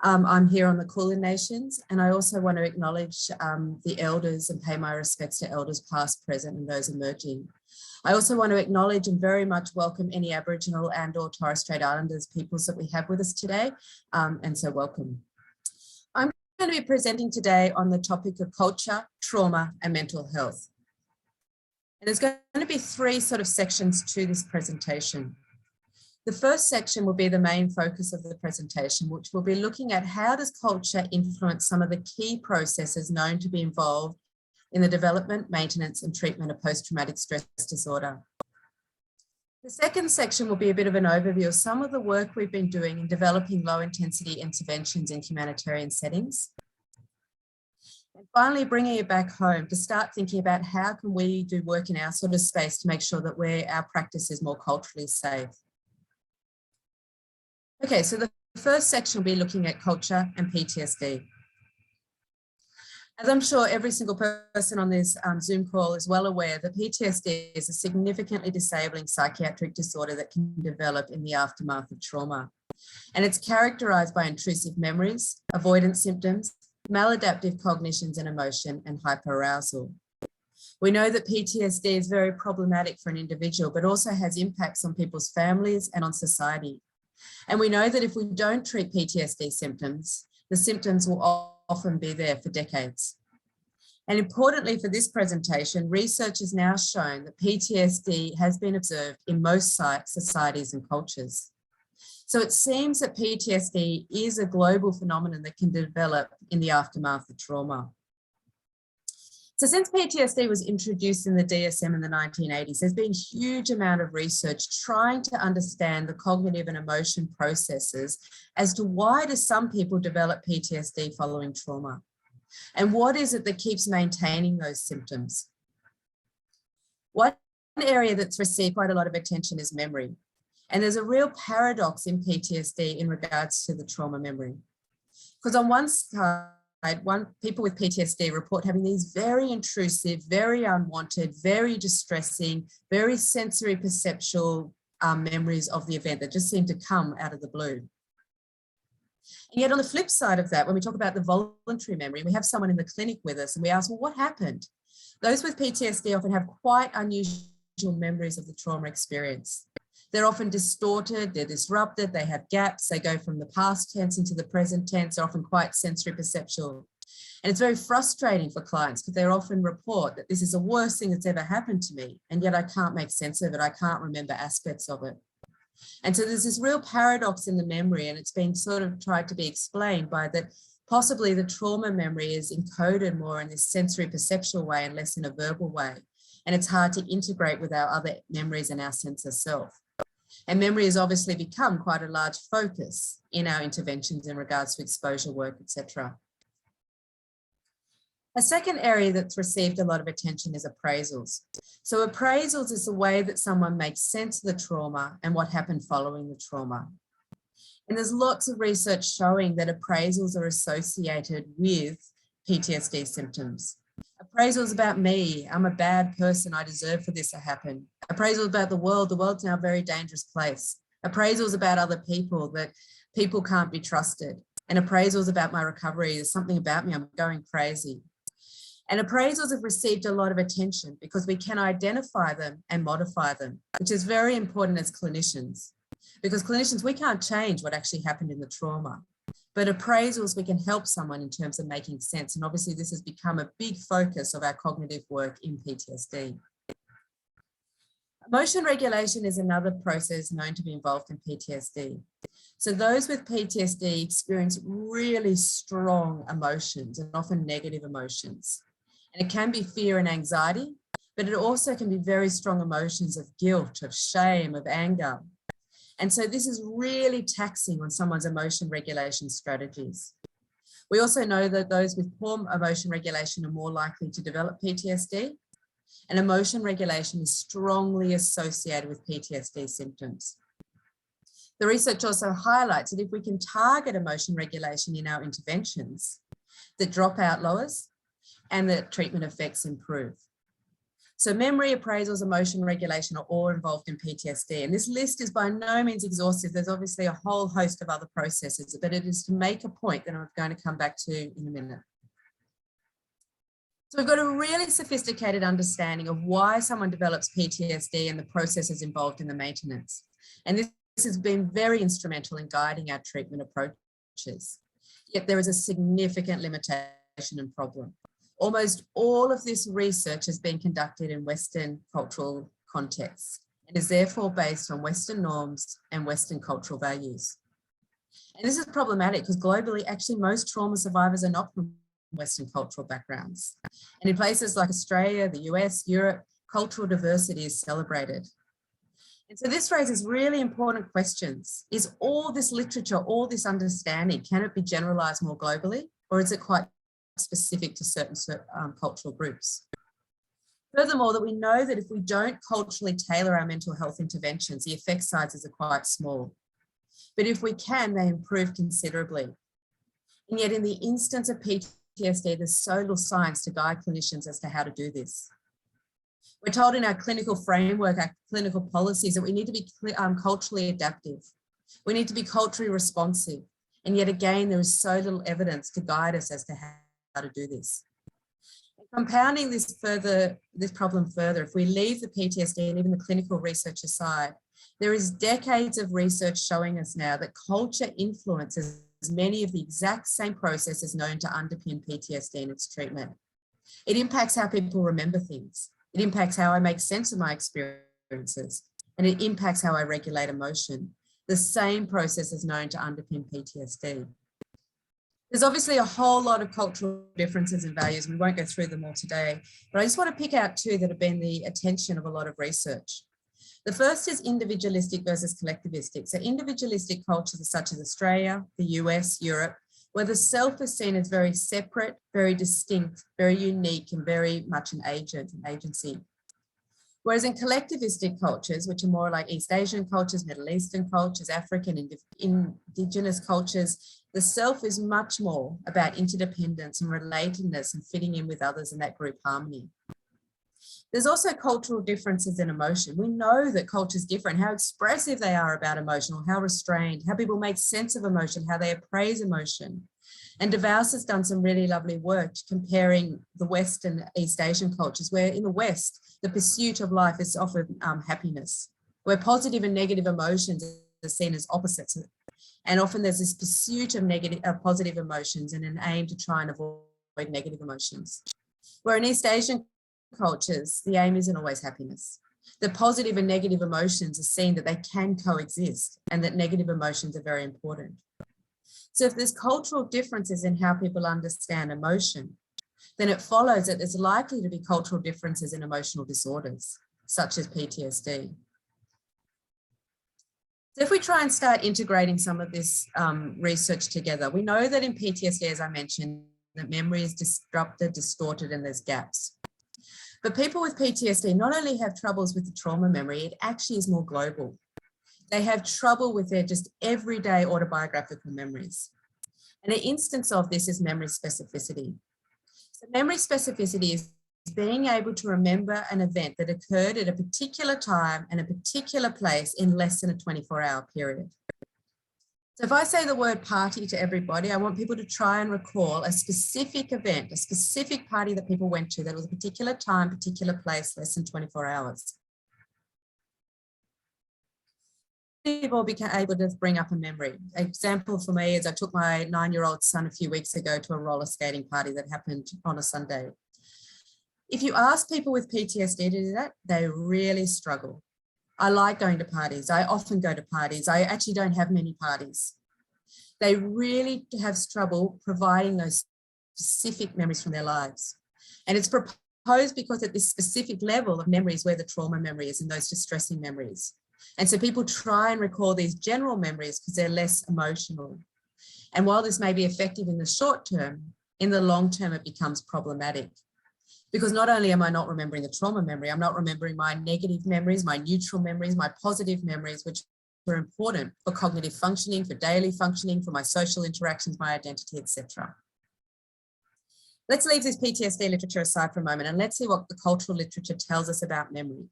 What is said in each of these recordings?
I'm here on the Kulin Nations, and I also want to acknowledge the elders and pay my respects to elders past, present, and those emerging. I also want to acknowledge and very much welcome any Aboriginal and or Torres Strait Islanders peoples that we have with us today, and so welcome. I'm going to be presenting today on the topic of culture, trauma, and mental health. And there's going to be three sort of sections to this presentation. The first section will be the main focus of the presentation, which will be looking at how does culture influence some of the key processes known to be involved in the development, maintenance, and treatment of post-traumatic stress disorder. The second section will be a bit of an overview of some of the work we've been doing in developing low-intensity interventions in humanitarian settings. And finally, bringing it back home to start thinking about how can we do work in our sort of space to make sure that our practice is more culturally safe. Okay, so the first section will be looking at culture and PTSD. As I'm sure every single person on this Zoom call is well aware, that PTSD is a significantly disabling psychiatric disorder that can develop in the aftermath of trauma. And it's characterized by intrusive memories, avoidance symptoms, maladaptive cognitions and emotion, and hyperarousal. We know that PTSD is very problematic for an individual, but also has impacts on people's families and on society. And we know that if we don't treat PTSD symptoms, the symptoms will often be there for decades. And importantly for this presentation, research has now shown that PTSD has been observed in most societies and cultures. So it seems that PTSD is a global phenomenon that can develop in the aftermath of trauma. So since PTSD was introduced in the DSM in the 1980s, there's been a huge amount of research trying to understand the cognitive and emotion processes as to why do some people develop PTSD following trauma? And what is it that keeps maintaining those symptoms? One area that's received quite a lot of attention is memory. And there's a real paradox in PTSD in regards to the trauma memory. Because on one side, people with PTSD report having these very intrusive, very unwanted, very distressing, very sensory perceptual memories of the event that just seem to come out of the blue. And yet on the flip side of that, when we talk about the voluntary memory, we have someone in the clinic with us and we ask, well, what happened? Those with PTSD often have quite unusual memories of the trauma experience. They're often distorted, they're disrupted, they have gaps, they go from the past tense into the present tense, they're often quite sensory perceptual. And it's very frustrating for clients because they often report that this is the worst thing that's ever happened to me, and yet I can't make sense of it, I can't remember aspects of it. And so there's this real paradox in the memory, and it's been sort of tried to be explained by that possibly the trauma memory is encoded more in this sensory perceptual way and less in a verbal way. And it's hard to integrate with our other memories and our sense of self. And memory has obviously become quite a large focus in our interventions in regards to exposure work, etc. A second area that's received a lot of attention is appraisals. So appraisals is the way that someone makes sense of the trauma and what happened following the trauma. And there's lots of research showing that appraisals are associated with PTSD symptoms. Appraisals about me, I'm a bad person, I deserve for this to happen. Appraisals about the world's now a very dangerous place. Appraisals about other people, that people can't be trusted. And appraisals about my recovery, there's something about me, I'm going crazy. And appraisals have received a lot of attention because we can identify them and modify them, which is very important as clinicians. Because clinicians, we can't change what actually happened in the trauma. But appraisals, we can help someone in terms of making sense. And obviously this has become a big focus of our cognitive work in PTSD. Emotion regulation is another process known to be involved in PTSD. So those with PTSD experience really strong emotions and often negative emotions. And it can be fear and anxiety, but it also can be very strong emotions of guilt, of shame, of anger. And so this is really taxing on someone's emotion regulation strategies. We also know that those with poor emotion regulation are more likely to develop PTSD, and emotion regulation is strongly associated with PTSD symptoms. The research also highlights that if we can target emotion regulation in our interventions, the dropout lowers and the treatment effects improve. So memory, appraisals, emotion regulation are all involved in PTSD. And this list is by no means exhaustive. There's obviously a whole host of other processes, but it is to make a point that I'm going to come back to in a minute. So we've got a really sophisticated understanding of why someone develops PTSD and the processes involved in the maintenance. And this has been very instrumental in guiding our treatment approaches. Yet there is a significant limitation and problem. Almost all of this research has been conducted in Western cultural contexts and is therefore based on Western norms and Western cultural values. And this is problematic because globally, actually most trauma survivors are not from Western cultural backgrounds. And in places like Australia, the US, Europe, cultural diversity is celebrated. And so this raises really important questions. Is all this literature, all this understanding, can it be generalized more globally, or is it quite specific to certain cultural groups? Furthermore, that we know that if we don't culturally tailor our mental health interventions, the effect sizes are quite small. But if we can, they improve considerably. And yet in the instance of PTSD, there's so little science to guide clinicians as to how to do this. We're told in our clinical framework, our clinical policies, that we need to be culturally adaptive. We need to be culturally responsive. And yet again, there is so little evidence to guide us as to how to do this. Compounding this problem further, if we leave the PTSD and even the clinical research aside, there is decades of research showing us now that culture influences many of the exact same processes known to underpin PTSD and its treatment. It impacts how people remember things. It impacts how I make sense of my experiences, and it impacts how I regulate emotion. The same process is known to underpin PTSD. There's obviously a whole lot of cultural differences and values. We won't go through them all today, but I just want to pick out two that have been the attention of a lot of research. The first is individualistic versus collectivistic. So individualistic cultures such as Australia, the US, Europe, where the self is seen as very separate, very distinct, very unique, and very much an agent, an agency. Whereas in collectivistic cultures, which are more like East Asian cultures, Middle Eastern cultures, African, indigenous cultures, the self is much more about interdependence and relatedness and fitting in with others in that group harmony. There's also cultural differences in emotion. We know that cultures differ and how expressive they are about emotion, or how restrained, how people make sense of emotion, how they appraise emotion. And DeVos has done some really lovely work comparing the West and East Asian cultures, where in the West, the pursuit of life is often happiness, where positive and negative emotions are seen as opposites. And often there's this pursuit of positive emotions and an aim to try and avoid negative emotions. Where in East Asian cultures, the aim isn't always happiness. The positive and negative emotions are seen that they can coexist and that negative emotions are very important. So if there's cultural differences in how people understand emotion, then it follows that there's likely to be cultural differences in emotional disorders, such as PTSD. So if we try and start integrating some of this research together, we know that in PTSD, as I mentioned, that memory is disrupted, distorted, and there's gaps. But people with PTSD not only have troubles with the trauma memory, it actually is more global. They have trouble with their just everyday autobiographical memories. And an instance of this is memory specificity. So memory specificity is being able to remember an event that occurred at a particular time and a particular place in less than a 24-hour period. So if I say the word party to everybody, I want people to try and recall a specific event, a specific party that people went to that was a particular time, particular place, less than 24 hours. People became able to bring up a memory. An example for me is I took my 9-year-old son a few weeks ago to a roller skating party that happened on a Sunday. If you ask people with PTSD to do that, they really struggle. I like going to parties. I often go to parties. I actually don't have many parties. They really have trouble providing those specific memories from their lives. And it's proposed because at this specific level of memories where the trauma memory is and those distressing memories. And so people try and recall these general memories because they're less emotional. And while this may be effective in the short term, in the long term, it becomes problematic. Because not only am I not remembering the trauma memory, I'm not remembering my negative memories, my neutral memories, my positive memories, which are important for cognitive functioning, for daily functioning, for my social interactions, my identity, etc. Let's leave this PTSD literature aside for a moment and let's see what the cultural literature tells us about memory.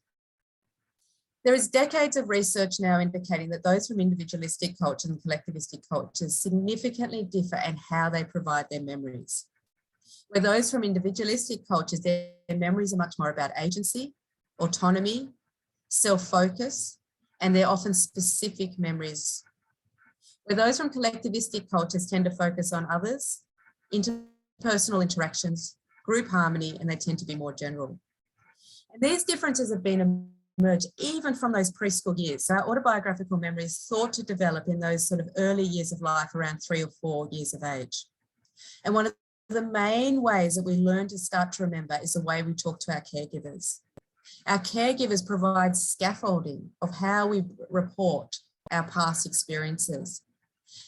There is decades of research now indicating that those from individualistic cultures and collectivistic cultures significantly differ in how they provide their memories. Where those from individualistic cultures, their memories are much more about agency, autonomy, self-focus, and they're often specific memories. Where those from collectivistic cultures tend to focus on others, interpersonal interactions, group harmony, and they tend to be more general. And these differences have been emerged even from those preschool years. So our autobiographical memory is thought to develop in those sort of early years of life around 3 or 4 years of age. And one of the main ways that we learn to start to remember is the way we talk to our caregivers. Our caregivers provide scaffolding of how we report our past experiences.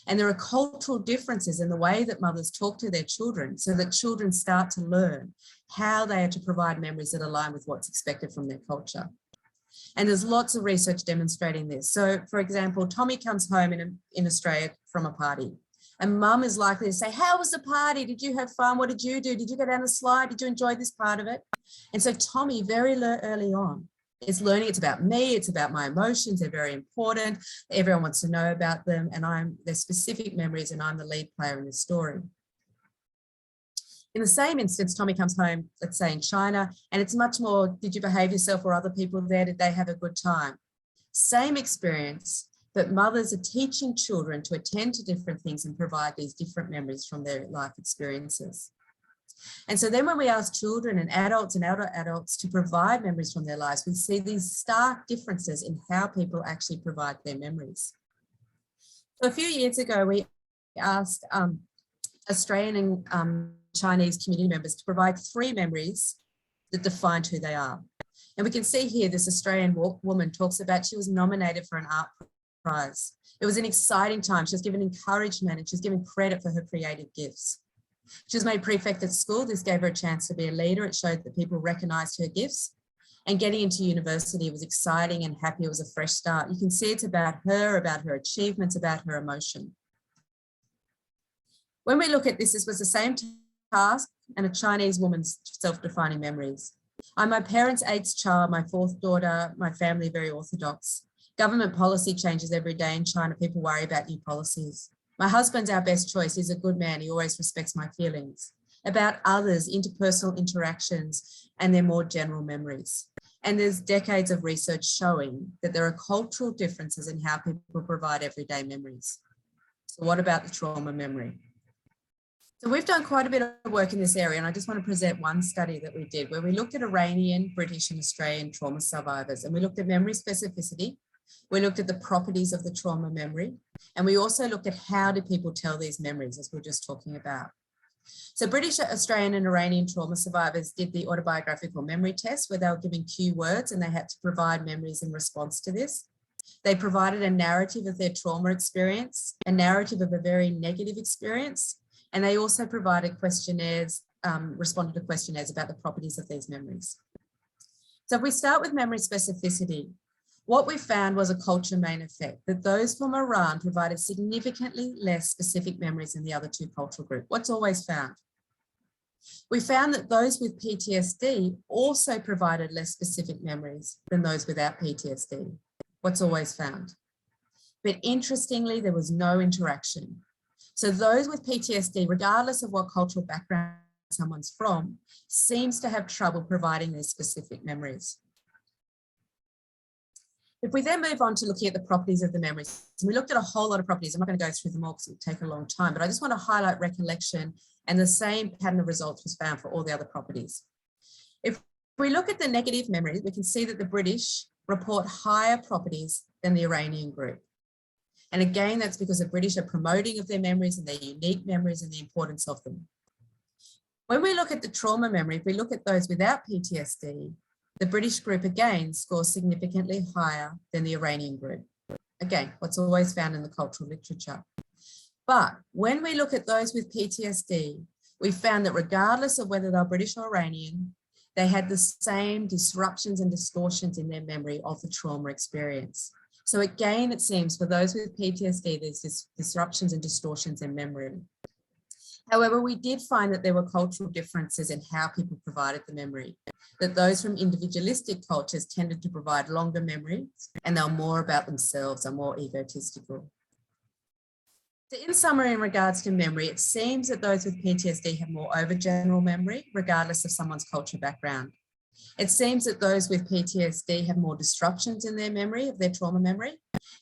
And there are cultural differences in the way that mothers talk to their children so that children start to learn how they are to provide memories that align with what's expected from their culture. And there's lots of research demonstrating this. So, for example, Tommy comes home in Australia from a party and mum is likely to say, how was the party? Did you have fun? What did you do? Did you go down the slide? Did you enjoy this part of it? And so Tommy, very early on, is learning it's about me, it's about my emotions, they're very important, everyone wants to know about them, and they're specific memories and I'm the lead player in the story. In the same instance, Tommy comes home, let's say in China, and it's much more, did you behave yourself or other people there? Did they have a good time? Same experience, but mothers are teaching children to attend to different things and provide these different memories from their life experiences. And so then when we ask children and adults to provide memories from their lives, we see these stark differences in how people actually provide their memories. So a few years ago, we asked Australian and Chinese community members to provide 3 memories that defined who they are. And we can see here this Australian woman talks about she was nominated for an art prize. It was an exciting time. She was given encouragement and she was given credit for her creative gifts. She was made prefect at school. This gave her a chance to be a leader. It showed that people recognised her gifts. And getting into university was exciting and happy. It was a fresh start. You can see it's about her achievements, about her emotion. When we look at this, this was the same task and a Chinese woman's self-defining memories. I'm my parents' 8th child, my 4th daughter, my family very orthodox. Government policy changes every day in China. People worry about new policies. My husband's our best choice. He's a good man. He always respects my feelings. About others, interpersonal interactions, and their more general memories. And there's decades of research showing that there are cultural differences in how people provide everyday memories. So what about the trauma memory? So we've done quite a bit of work in this area, and I just want to present one study that we did where we looked at Iranian, British, and Australian trauma survivors, and we looked at memory specificity. We looked at the properties of the trauma memory, and we also looked at how do people tell these memories, as we were just talking about. So British, Australian, and Iranian trauma survivors did the autobiographical memory test where they were given cue words and they had to provide memories in response to this. They provided a narrative of their trauma experience, a narrative of a very negative experience, and they also provided questionnaires, responded to questionnaires about the properties of these memories. So if we start with memory specificity, what we found was a culture main effect, that those from Iran provided significantly less specific memories than the other 2 cultural groups. What's always found? We found that those with PTSD also provided less specific memories than those without PTSD. What's always found? But interestingly, there was no interaction. So those with PTSD, regardless of what cultural background someone's from, seems to have trouble providing these specific memories. If we then move on to looking at the properties of the memories, we looked at a whole lot of properties. I'm not going to go through them all because it would take a long time, but I just want to highlight recollection, and the same pattern of results was found for all the other properties. If we look at the negative memories, we can see that the British report higher properties than the Iranian group. And again, that's because the British are promoting of their memories and their unique memories and the importance of them. When we look at the trauma memory, if we look at those without PTSD, the British group again scores significantly higher than the Iranian group. Again, what's always found in the cultural literature. But when we look at those with PTSD, we found that regardless of whether they're British or Iranian, they had the same disruptions and distortions in their memory of the trauma experience. So again, it seems for those with PTSD, there's disruptions and distortions in memory. However, we did find that there were cultural differences in how people provided the memory, that those from individualistic cultures tended to provide longer memories and they're more about themselves, are more egotistical. So in summary, in regards to memory, it seems that those with PTSD have more overgeneral memory, regardless of someone's cultural background. It seems that those with PTSD have more disruptions in their memory, of their trauma memory,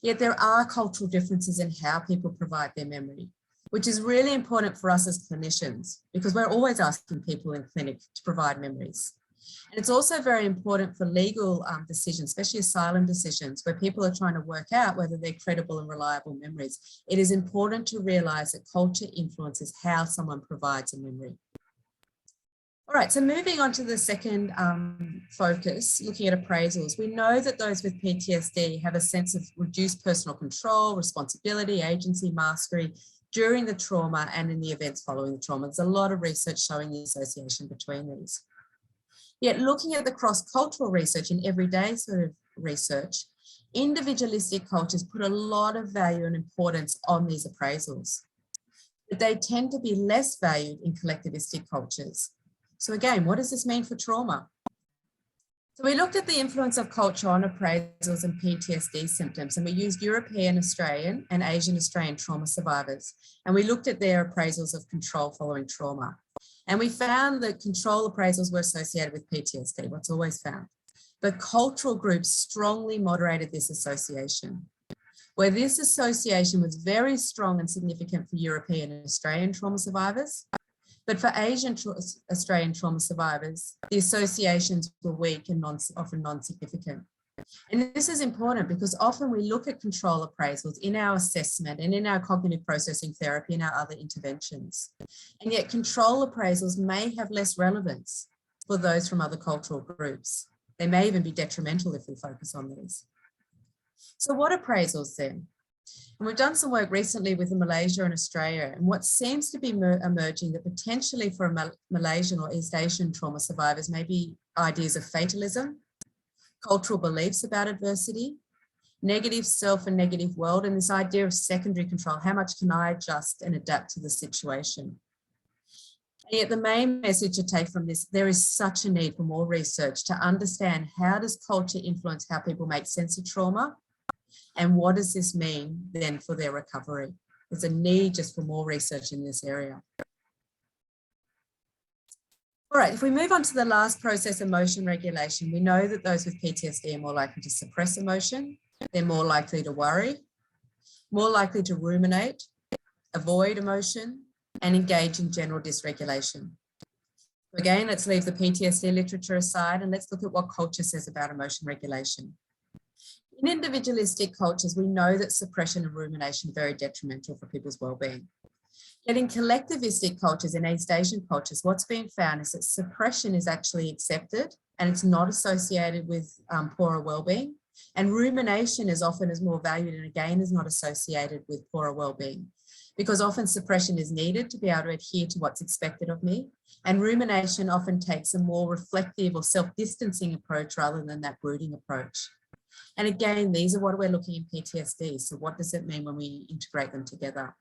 yet there are cultural differences in how people provide their memory, which is really important for us as clinicians, because we're always asking people in clinic to provide memories. And it's also very important for legal decisions, especially asylum decisions, where people are trying to work out whether they're credible and reliable memories. It is important to realise that culture influences how someone provides a memory. All right, so moving on to the second focus, looking at appraisals. We know that those with PTSD have a sense of reduced personal control, responsibility, agency, mastery during the trauma and in the events following the trauma. There's a lot of research showing the association between these. Yet looking at the cross-cultural research and everyday sort of research, individualistic cultures put a lot of value and importance on these appraisals, but they tend to be less valued in collectivistic cultures. So again, what does this mean for trauma? So we looked at the influence of culture on appraisals and PTSD symptoms, and we used European Australian and Asian Australian trauma survivors, and we looked at their appraisals of control following trauma. And we found that control appraisals were associated with PTSD, what's always found. But cultural groups strongly moderated this association, where this association was very strong and significant for European and Australian trauma survivors. But for Asian Australian trauma survivors, the associations were weak and often non-significant. And this is important because often we look at control appraisals in our assessment and in our cognitive processing therapy and our other interventions. And yet control appraisals may have less relevance for those from other cultural groups. They may even be detrimental if we focus on these. So what appraisals then? And we've done some work recently with Malaysia and Australia, and what seems to be emerging that potentially for Malaysian or East Asian trauma survivors may be ideas of fatalism, cultural beliefs about adversity, negative self and negative world, and this idea of secondary control. How much can I adjust and adapt to the situation? And yet the main message to take from this, there is such a need for more research to understand how does culture influence how people make sense of trauma, and what does this mean then for their recovery? There's a need just for more research in this area. All right, if we move on to the last process, emotion regulation, we know that those with PTSD are more likely to suppress emotion. They're more likely to worry, more likely to ruminate, avoid emotion, and engage in general dysregulation. Again, let's leave the PTSD literature aside and let's look at what culture says about emotion regulation. In individualistic cultures, we know that suppression and rumination are very detrimental for people's well-being. Yet in collectivistic cultures, in East Asian cultures, what's been found is that suppression is actually accepted and it's not associated with poorer well-being. And rumination is often as more valued and again is not associated with poorer well-being, because often suppression is needed to be able to adhere to what's expected of me. And rumination often takes a more reflective or self-distancing approach rather than that brooding approach. And again, these are what we're looking in PTSD. So what does it mean when we integrate them together?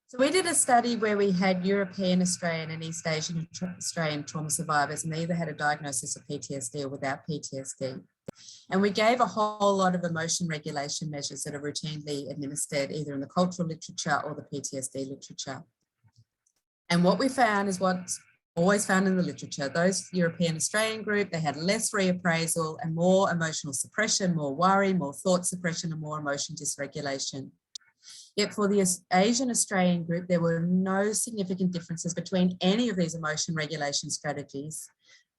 So we did a study where we had European, Australian and East Asian Australian trauma survivors, and they either had a diagnosis of PTSD or without PTSD. And we gave a whole lot of emotion regulation measures that are routinely administered either in the cultural literature or the PTSD literature. And what we found is what's always found in the literature. Those European Australian group, they had less reappraisal and more emotional suppression, more worry, more thought suppression and more emotion dysregulation. Yet for the Asian Australian group, there were no significant differences between any of these emotion regulation strategies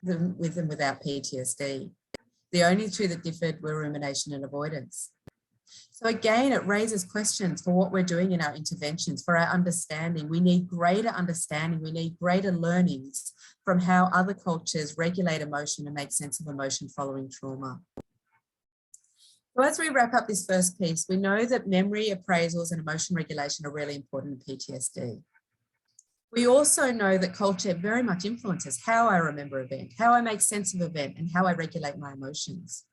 with and without PTSD. The only two that differed were rumination and avoidance. So again, it raises questions for what we're doing in our interventions, for our understanding. We need greater understanding, we need greater learnings from how other cultures regulate emotion and make sense of emotion following trauma. So as we wrap up this first piece, we know that memory, appraisals and emotion regulation are really important in PTSD. We also know that culture very much influences how I remember event, how I make sense of event and how I regulate my emotions.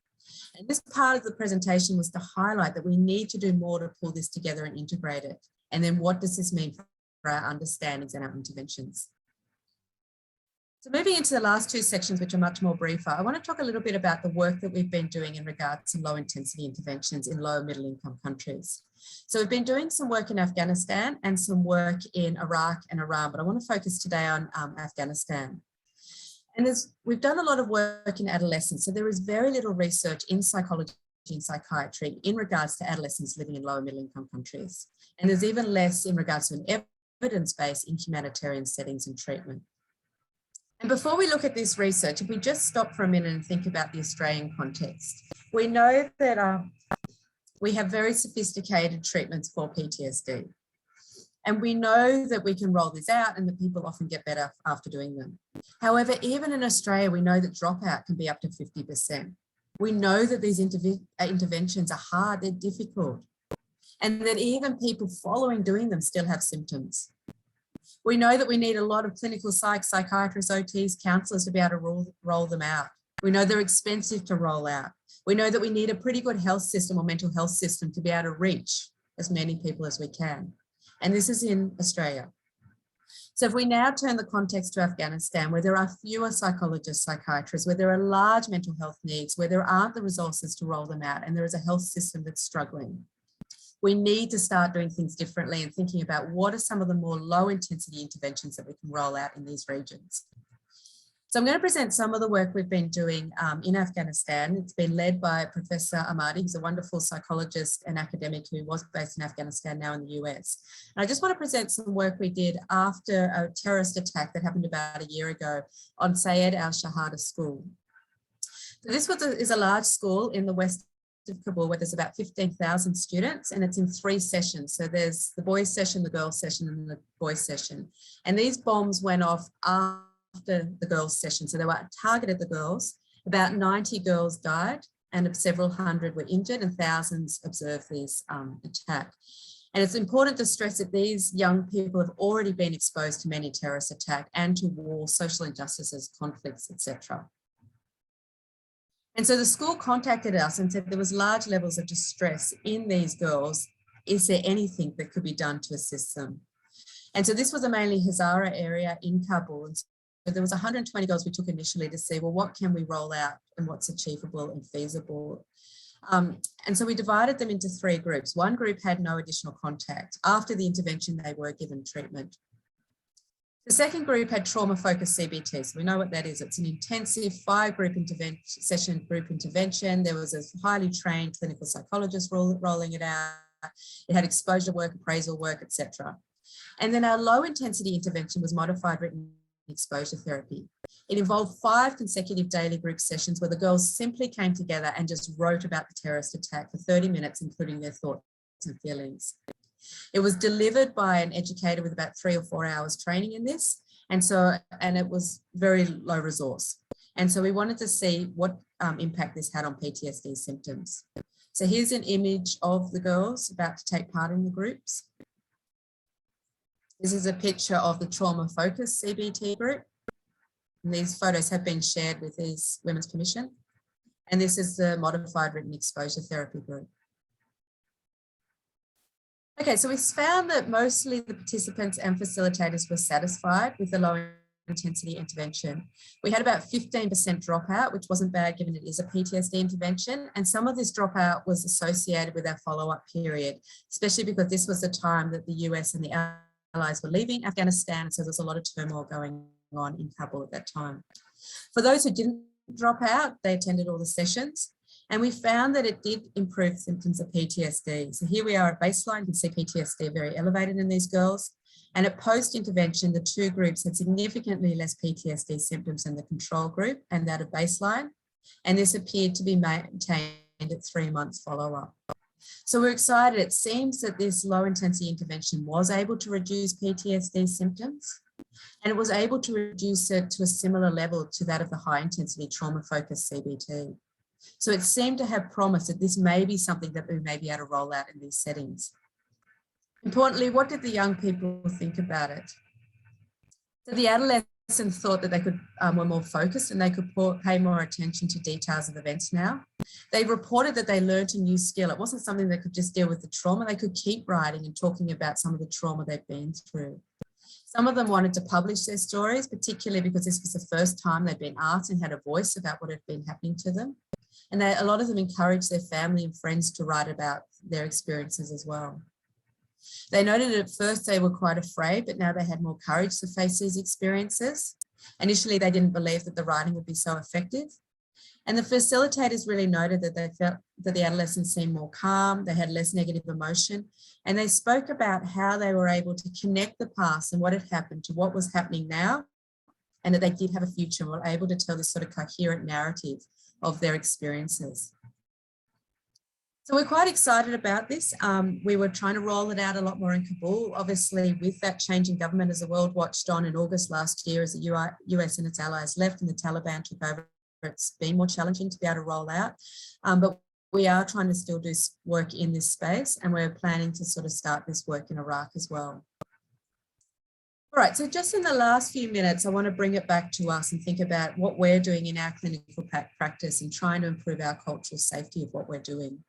And this part of the presentation was to highlight that we need to do more to pull this together and integrate it. And then what does this mean for our understandings and our interventions. So moving into the last two sections, which are much more briefer, I want to talk a little bit about the work that we've been doing in regards to low intensity interventions in low and middle income countries. So we've been doing some work in Afghanistan and some work in Iraq and Iran, but I want to focus today on Afghanistan. And we've done a lot of work in adolescence, so there is very little research in psychology and psychiatry in regards to adolescents living in low and middle income countries. And there's even less in regards to an evidence base in humanitarian settings and treatment. And before we look at this research, if we just stop for a minute and think about the Australian context, we know that we have very sophisticated treatments for PTSD. And we know that we can roll this out and that people often get better after doing them. However, even in Australia, we know that dropout can be up to 50%. We know that these interventions are hard, they're difficult, and that even people following doing them still have symptoms. We know that we need a lot of clinical psychiatrists, OTs, counsellors to be able to roll them out. We know they're expensive to roll out. We know that we need a pretty good health system or mental health system to be able to reach as many people as we can. And this is in Australia. So if we now turn the context to Afghanistan, where there are fewer psychologists, psychiatrists, where there are large mental health needs, where there aren't the resources to roll them out, and there is a health system that's struggling, we need to start doing things differently and thinking about what are some of the more low intensity interventions that we can roll out in these regions. So I'm going to present some of the work we've been doing in Afghanistan. It's been led by Professor Ahmadi, who's a wonderful psychologist and academic who was based in Afghanistan, now in the US. And I just want to present some work we did after a terrorist attack that happened about a year ago on Sayed al-Shahada School. So this is a large school in the west of Kabul where there's about 15,000 students, and it's in 3 sessions. So there's the boys session, the girls session, and the boys session. And these bombs went off after the girls session. So they were targeted the girls. About 90 girls died and several hundred were injured, and thousands observed this attack. And it's important to stress that these young people have already been exposed to many terrorist attacks and to war, social injustices, conflicts, etc. And so the school contacted us and said there was large levels of distress in these girls. Is there anything that could be done to assist them? And so this was a mainly Hazara area in Kabul. And so there was 120 girls we took initially to see, well, what can we roll out and what's achievable and feasible? And so we divided them into 3 groups. One group had no additional contact. After the intervention, they were given treatment. The second group had trauma-focused CBT. So we know what that is. It's an intensive 5-group session group intervention. There was a highly trained clinical psychologist rolling it out. It had exposure work, appraisal work, etc. And then our low-intensity intervention was modified written exposure therapy. It involved 5 consecutive daily group sessions where the girls simply came together and just wrote about the terrorist attack for 30 minutes, including their thoughts and feelings. It was delivered by an educator with about 3 or 4 hours training in this. And it was very low resource. And so we wanted to see what impact this had on PTSD symptoms. So here's an image of the girls about to take part in the groups. This is a picture of the trauma-focused CBT group. And these photos have been shared with these Women's Commission. And this is the modified written exposure therapy group. Okay, so we found that mostly the participants and facilitators were satisfied with the low intensity intervention. We had about 15% dropout, which wasn't bad given it is a PTSD intervention. And some of this dropout was associated with our follow-up period, especially because this was the time that the US and the allies were leaving Afghanistan. So there's a lot of turmoil going on in Kabul at that time. For those who didn't drop out, they attended all the sessions. And we found that it did improve symptoms of PTSD. So here we are at baseline. You can see PTSD very elevated in these girls. And at post-intervention, the 2 groups had significantly less PTSD symptoms than the control group and that of baseline. And this appeared to be maintained at 3 months follow-up. So we're excited. It seems that this low-intensity intervention was able to reduce PTSD symptoms, and it was able to reduce it to a similar level to that of the high-intensity trauma-focused CBT. So it seemed to have promise that this may be something that we may be able to roll out in these settings. Importantly, what did the young people think about it? So the adolescents thought that they were more focused and they could pay more attention to details of events now. They reported that they learned a new skill. It wasn't something that could just deal with the trauma. They could keep writing and talking about some of the trauma they've been through. Some of them wanted to publish their stories, particularly because this was the first time they'd been asked and had a voice about what had been happening to them. And a lot of them encouraged their family and friends to write about their experiences as well. They noted that at first they were quite afraid, but now they had more courage to face these experiences. Initially, they didn't believe that the writing would be so effective. And the facilitators really noted that they felt that the adolescents seemed more calm, they had less negative emotion, and they spoke about how they were able to connect the past and what had happened to what was happening now, and that they did have a future and were able to tell this sort of coherent narrative of their experiences. So we're quite excited about this. We were trying to roll it out a lot more in Kabul, obviously with that change in government as the world watched on in August last year as the US and its allies left and the Taliban took over. It's been more challenging to be able to roll out, but we are trying to still do work in this space, and we're planning to sort of start this work in Iraq as well. All right, so just in the last few minutes, I want to bring it back to us and think about what we're doing in our clinical practice and trying to improve our cultural safety of what we're doing.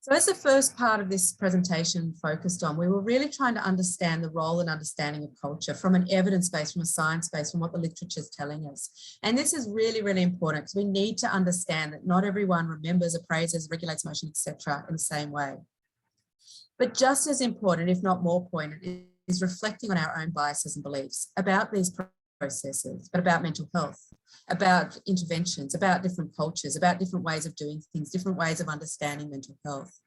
So as the first part of this presentation focused on, we were really trying to understand the role and understanding of culture from an evidence base, from a science base, from what the literature is telling us. And this is really, really important because we need to understand that not everyone remembers, appraises, regulates emotion, etc. in the same way. But just as important, if not more important, is reflecting on our own biases and beliefs about these processes, but about mental health, about interventions, about different cultures, about different ways of doing things, different ways of understanding mental health.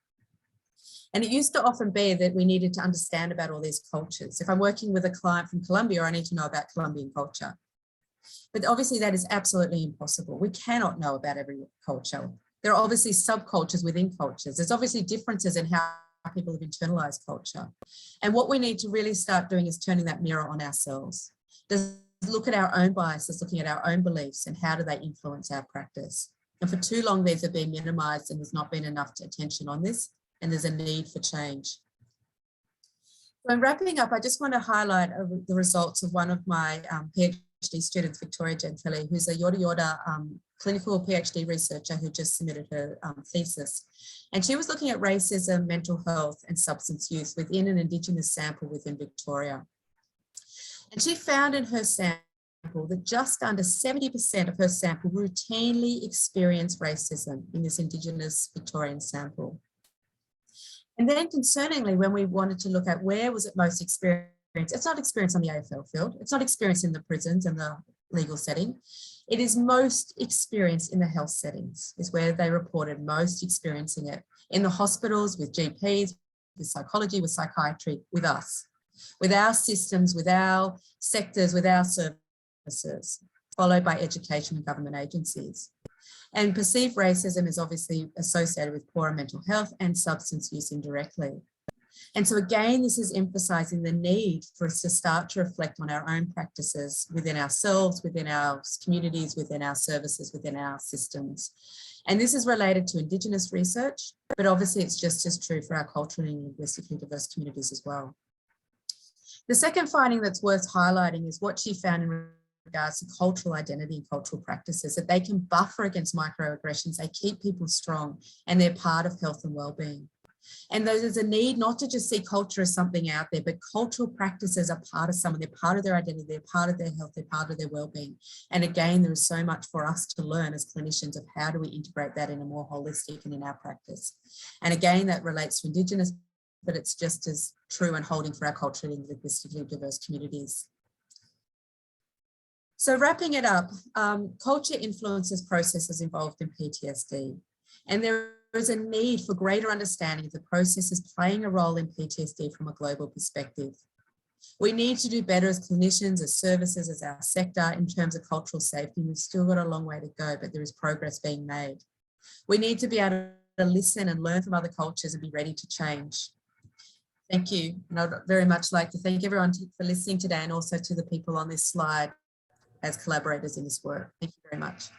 And it used to often be that we needed to understand about all these cultures. If I'm working with a client from Colombia, I need to know about Colombian culture. But obviously that is absolutely impossible. We cannot know about every culture. There are obviously subcultures within cultures. There's obviously differences in how people have internalized culture. And what we need to really start doing is turning that mirror on ourselves. Look at our own biases, looking at our own beliefs and how do they influence our practice. And for too long, these have been minimized and there's not been enough attention on this, and there's a need for change. So in wrapping up, I just want to highlight the results of one of my PhD students, Victoria Gentili, who's a Yorta clinical PhD researcher who just submitted her thesis. And she was looking at racism, mental health and substance use within an Indigenous sample within Victoria. And she found in her sample that just under 70% of her sample routinely experienced racism in this Indigenous Victorian sample. And then concerningly, when we wanted to look at where was it most experienced, it's not experienced on the AFL field, it's not experienced in the prisons and the legal setting. It is most experienced in the health settings, is where they reported most experiencing it. In the hospitals, with GPs, with psychology, with psychiatry, with us. With our systems, with our sectors, with our services, followed by education and government agencies. And perceived racism is obviously associated with poorer mental health and substance use indirectly. And so again, this is emphasising the need for us to start to reflect on our own practices within ourselves, within our communities, within our services, within our systems. And this is related to Indigenous research, but obviously it's just as true for our culturally and linguistically diverse communities as well. The second finding that's worth highlighting is what she found in regards to cultural identity and cultural practices, that they can buffer against microaggressions, they keep people strong, and they're part of health and wellbeing. And there's a need not to just see culture as something out there, but cultural practices are part of someone, they're part of their identity, they're part of their health, they're part of their wellbeing. And again, there is so much for us to learn as clinicians of how do we integrate that in a more holistic and in our practice. And again, that relates to Indigenous, but it's just as true and holding for our culturally and linguistically diverse communities. So wrapping it up, culture influences processes involved in PTSD. And there is a need for greater understanding of the processes playing a role in PTSD from a global perspective. We need to do better as clinicians, as services, as our sector in terms of cultural safety. We've still got a long way to go, but there is progress being made. We need to be able to listen and learn from other cultures and be ready to change. Thank you. And I'd very much like to thank everyone for listening today, and also to the people on this slide as collaborators in this work. Thank you very much.